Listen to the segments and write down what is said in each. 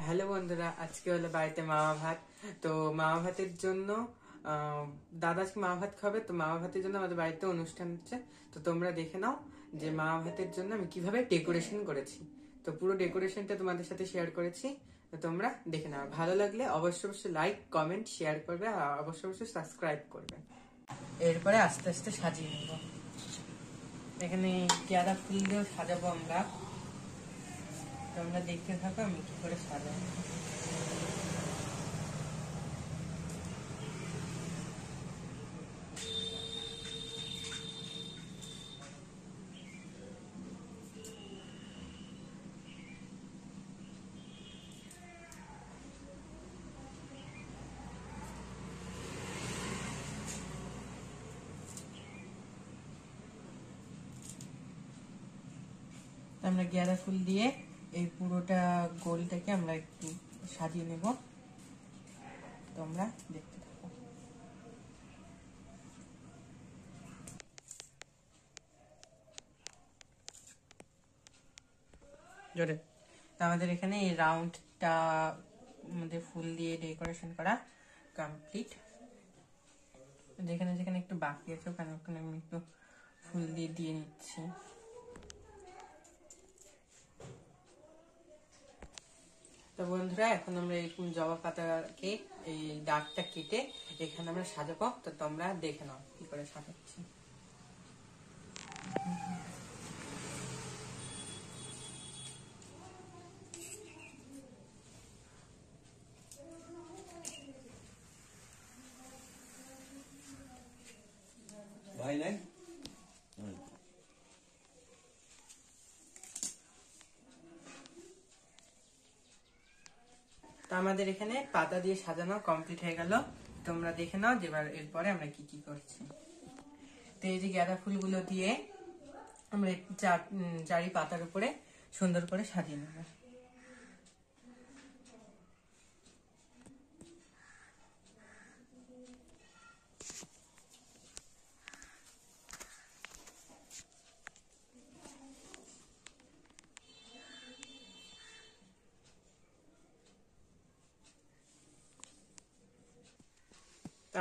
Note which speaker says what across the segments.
Speaker 1: Hello বন্ধুরা, আজকে হলো বাড়িতে মামা ভাত। তো মামা ভাতের জন্য দাদা আজকে মামা ভাত খাবে, তো মামা ভাতের জন্য আমাদের বাড়িতে অনুষ্ঠান হচ্ছে। তো তোমরা দেখে নাও যে মামা ভাতের জন্য আমি কিভাবে ডেকোরেশন করেছি। তো পুরো ডেকোরেশনটা তোমাদের সাথে শেয়ার করেছি, তো তোমরা দেখে নাও। ভালো লাগলে অবশ্যই অবশ্যই লাইক, কমেন্ট, শেয়ার করবে আর অবশ্যই অবশ্যই সাবস্ক্রাইব করবে। এরপরে আস্তে আস্তে সাজিয়ে নেব। এখানে গাঁদা ফুল দিয়ে সাজাবো আমরা। তোমরা দেখতে থাকো আমি কি করে সাজাবো। আমরা গাঁদা ফুল দিয়ে এই পুরোটা গোলটাকে আমরা একটু সাজিয়ে নেব। তোমরা দেখতে থাকো। জোরে আমাদের এখানে এই রাউন্ডটা আমাদের ফুল দিয়ে ডেকোরেশন করা কমপ্লিট। যেখানে যেখানে একটু বাকি আছে ওখানে ওখানে আমি একটু ফুল দিয়ে দিয়ে নিচ্ছি। তো বন্ধুরা, এখন আমরা এরকম জবা পাতাকে এই ডাকটা কেটে এখানে আমরা সাজাবো। তো তোমরা দেখে নাও কি করে সাজাচ্ছি।
Speaker 2: ভাই নাই
Speaker 1: তো আমাদের এখানে পাতা দিয়ে সাজানো কমপ্লিট হয়ে গেল। তোমরা দেখে নাও যে এবার এরপরে আমরা কি কি করছি। তো এই যে গাঁদা ফুলগুলো দিয়ে আমরা চারি পাতার উপরে সুন্দর করে সাজিয়ে নেব।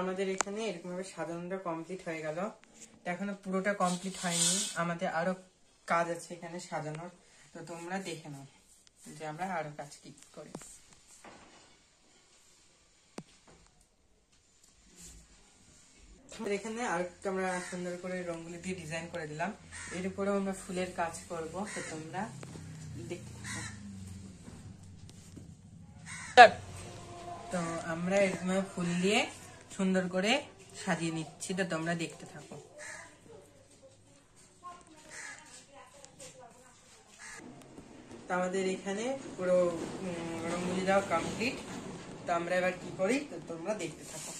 Speaker 1: আমাদের এখানে এরকম ভাবে সাজানোটা কমপ্লিট হয়ে গেল। এখনো পুরোটা কমপ্লিট হয়নি, আমাদের আরো কাজ আছে এখানে সাজানোর। তো তোমরা দেখে নাও যে আমরা আরো কাজ কি করি। এখানে আরেকটু আমরা সুন্দর করে রঙগুলি দিয়ে ডিজাইন করে দিলাম। এর উপরেও আমরা ফুলের কাজ করব। তো তোমরা দেখতে থাকো। তো আমরা এরকম ফুল দিয়ে সুন্দর করে সাজিয়ে নিচ্ছি। তো তোমরা দেখতে থাকো। তো আমাদের এখানে পুরো রঙগুলি দেওয়া কমপ্লিট। তো আমরা এবার কি করি তো তোমরা দেখতে থাকো।